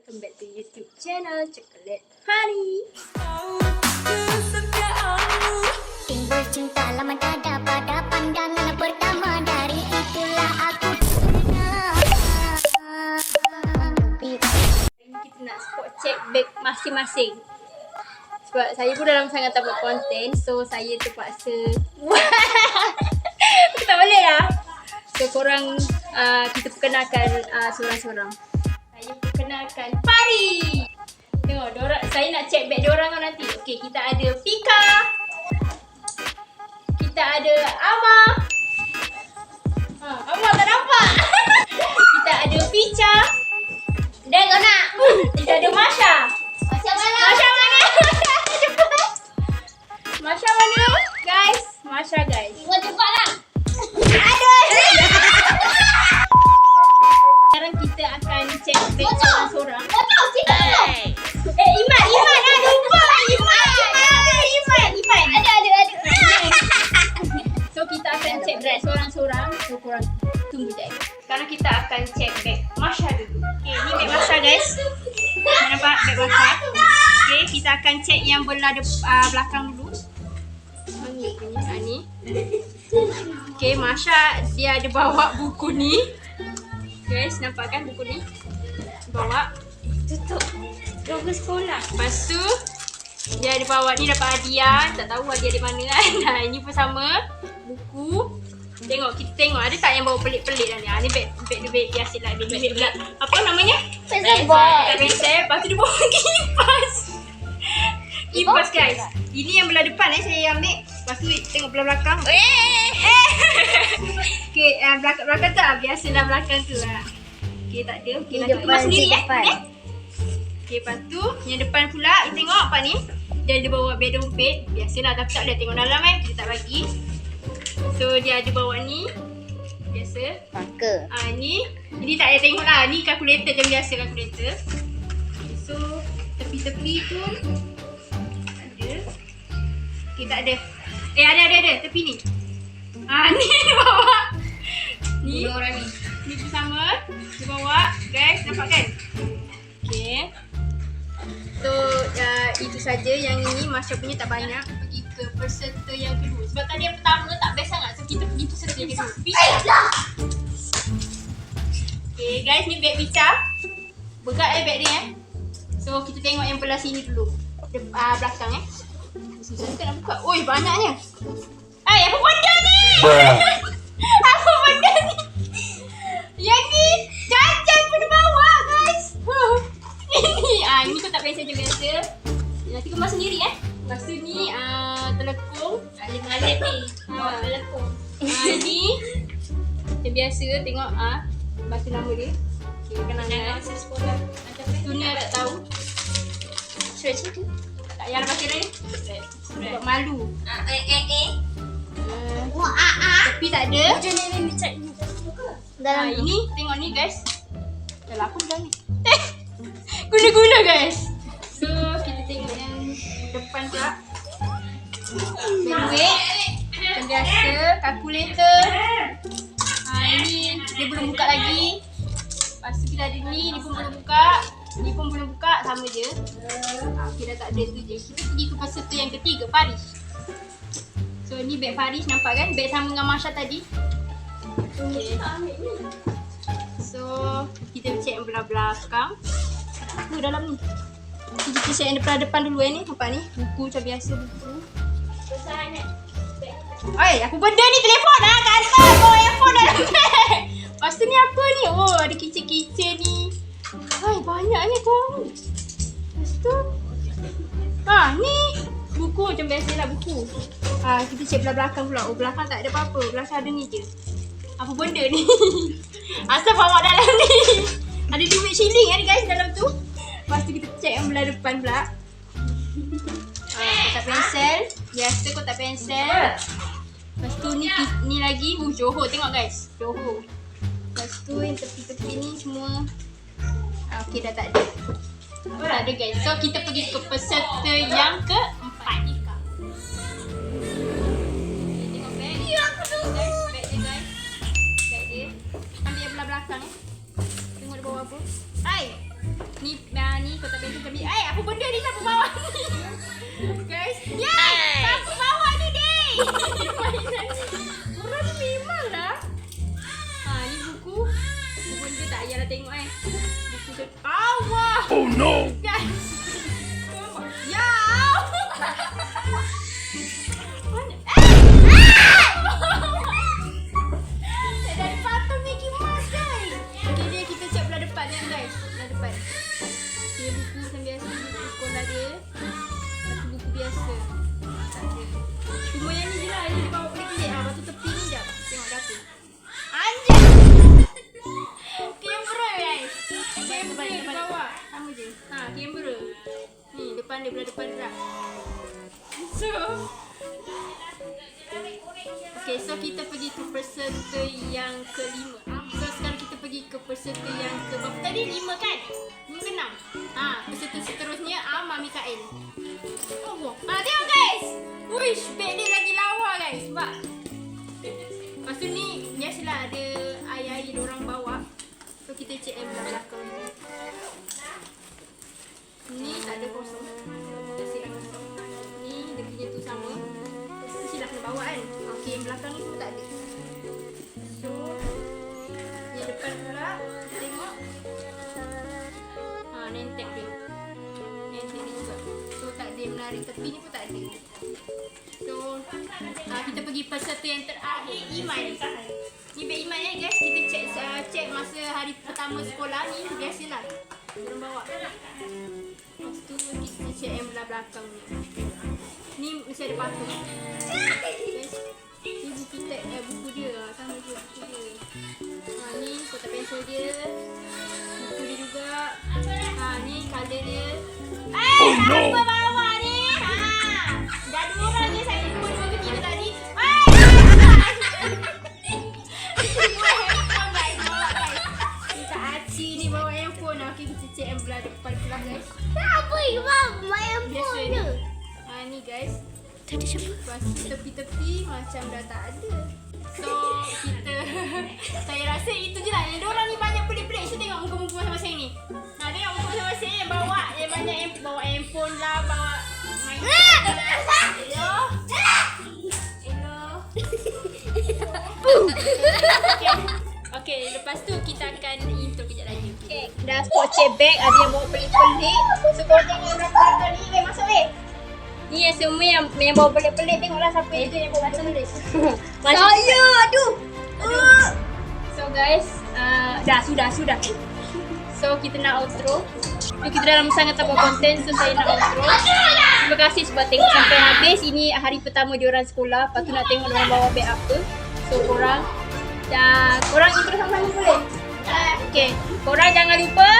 welcome back to YouTube channel Chocolate Honey. Timbul cinta lama dada pada pandangan pertama, dari itulah aku Hari ni kita nak spot check bag masing-masing. Sebab saya pun dalam sangat tak buat konten, so saya terpaksa aku tak boleh lah. So korang kita perkenalkan seorang-seorang. Saya perkenalkan Pari. Tengok, saya nak check bag diorang tau nanti. Okay, kita ada Pika. Kita ada Ama. Ama tak nampak. Kita ada Picha. Dan kau nak. Kita ada Masha. Masha mana? Masha mana? Cepat. Masha mana? Guys, Masha guys. cepat lah. Aduh. Sekarang kita akan check bag seorang-seorang. Iman dah lupa. Iman. Ada. So kita akan check bag seorang-seorang. So korang tunggu je. Sekarang kita akan check bag Masha dulu. Okay, ni bag Masha guys. Nampak bag Masha. Okay, kita akan check yang belah belakang dulu. Ni. Okay, Masha dia ada bawa buku ni. Guys, nampak kan buku ni? Bawa. Tutup. Logo sekolah. Lepas tu dia ada bawa ni, dapat hadiah. Tak tahu hadiah di mana kan. Nah, ini pun sama. Buku. Tengok, kita tengok ada tak yang bawa pelik-pelik dah ni. Ni beg biasa lah. Beg apa namanya? Pensel box. Pensel. Lepas tu dia bawa kipas. Kipas guys. Ini yang belah depan saya ambil. Lepas tu tengok belah belakang. Okay, belakang tu biasalah belakang tu lah. Okay, tak ada. Okay, nak kemas sendiri Okay, lepas tu yang depan pula kita tengok apa ni. Dia ada bawa beg dompet. Biasalah, tapi tak ada tengok dalam kita tak bagi. So dia ada bawa ni. Biasa. Marker. Ini tak ada tengok lah. Ni kalkulator macam biasa kalkulator. So tepi-tepi tu ada. Okay, tak ada. Ada. Tepi ni. Ni dia bawa. Ni orang ni. Ni bersama. Dia bawa. Guys, nampak kan? Okay. So, itu saja. Yang ini Masya punya tak banyak. Pergi ke peserta yang kedua. Sebab tadi yang pertama tak best sangat. So, kita pergi peserta yang kedua. Picha. Okay, guys. Ni beg Picha. Berat beg dia So, kita tengok yang belah sini dulu. Belakang susah juga nak buka. Oi, banyaknya. Apa benda ni? Apa benda ni? Yang ni jajan pun dia bawa guys. Ini kotak pensel je biasa. Nanti kemas sendiri Lepas tu ni telekung. Alim-alim ni. Telekung. Ni macam biasa tengok baca nama dia. Okay, kenangan sekolah. Tu ni tak tahu. Stretch tu. Tak payah baca ni. Sebab malu. Tapi tak ada. Dalam ini tengok ni guys. Dah lah aku dah ni. Guna-guna guys. So kita tengok yang depan pula. Duit. Macam biasa. Kalkulator. Ini dia belum buka lagi. Lepas tu kita ada ni. Ni pun belum buka. Ni pun belum buka. Sama je. Okay, dah tak ada tu je. Kita pergi ke peserta yang ketiga, Faris. So ni beg Faris, nampak kan? Beg sama dengan Masha tadi. Okay. So kita check yang belah belakang. Apa dalam ni? Kita check yang depan dulu ni. Nampak ni? Buku macam biasa buku. Apa benda ni? Telefon kat atas. Bawa handphone dalam beg. Lepas tu ni apa ni? Oh, ada kicin-kicin ni. Banyaknya korang. Lepas tu ni buku macam biasalah buku. Kita check belah belakang pula. Oh, belakang tak ada apa-apa. Belakang ada ni je. Apa benda ni? Asal bawa dalam ni? Ada duit shilling guys dalam tu. Lepas tu kita check yang belah depan pula. Kotak pensel. Biasa kotak pensel. Lepas tu ni lagi. Johor, tengok guys. Johor. Lepas tu yang tepi-tepi ni semua. Okay, dah tak ada. Tak ada guys. So kita pergi ke peserta yang keempat. Tengok beg. Beg dia guys. Beg dia. Ambil yang belah belakang Tengok dia bawa apa. Ni kotak pensil kami. Apa benda ni sapu bawah ni? Guys, sapu bawah ni deh. Mainan ni. Orang ni memang lah. Ni buku. Benda tak payahlah tengok Buku tu. Wah. Oh no! Guys. Ya. Dari patung Mickey Mouse guys. Okay dia kita cek belah depan ni guys. Belah depan. Dia buku macam biasa, buku sekolah dia. Satu buku biasa. Tak ada. Cuma yang ni je lah. Ni dia bawa pelik-pelik. Lepas tu tepi ni jap. Tengok dapur. Anjay. Kamera guys. Kamera dia bawa. Sama je. Kamera. Ni depan dia, belah depan dia. So okay, so kita pergi ke peserta yang kelima. So sekarang kita pergi ke peserta yang ke berapa tadi? 5 kan? 5 ke 6? Peserta seterusnya Mami Kail. Tengok guys. Wish, beg dia lagi lawa guys. Sebab lepas tu ni biasalah ada air-air diorang bawa. So kita cek belakang ni. Ni tak ada kosong. Kita silang kosong. Ni dia punya tu sama. Silah kena bawa kan. Okay, yang belakang ni semua tak ada. So yang depan pula kita tengok. Nentek dia. Nentek dia juga. So tak ada yang menarik. Tepi ni pun tak ada. So kita pergi peserta yang terakhir, Iman. Ni beg Iman guys. Kita cek masa hari pertama sekolah ni. Biasalah orang bawa. Lepas tu kita cek yang belah belakang ni. Ni mesti ada patung. Guys, ni buku buku dia. Sama je buku dia. Ni kotak pensel dia. Buku dia juga. Ni colour dia. Apa bawa ni? Dah 2 orang je saya. 2 ke 3 tadi. Kita Aci ni bawa handphone. Okay, kita cek yang belah depan kelas guys. Apa Imam? Main Biasa phone ni. je. Ni guys. Tadi siapa? Lepas tepi-tepi macam dah tak ada. So kita saya rasa itu je lah. Yang diorang ni banyak pelik-pelik. So tengok muka-muka masing-masing ni. Tengok muka masing-masing yang bawa. Yang banyak yang bawa handphone lah. Bawa main. Hello. Okay, lepas tu kita akan intro kejap lagi. Okay, dah spot check bag. Ada yang bawa pelik-pelik. So korang tengok orang belakang ni. Masuk ni yang semua yang bawa pelik-pelik. Tengoklah siapa itu yang bawa pelik-pelik. Saya, aduh. So guys, sudah. So kita nak outro. So kita dalam sangat tanpa konten. So saya nak outro. Terima kasih sebab tengok sampai habis. Ini hari pertama diorang sekolah. Lepas tu nak tengok diorang bawa beg apa. So korang intro sama-sama boleh? Okay, korang jangan lupa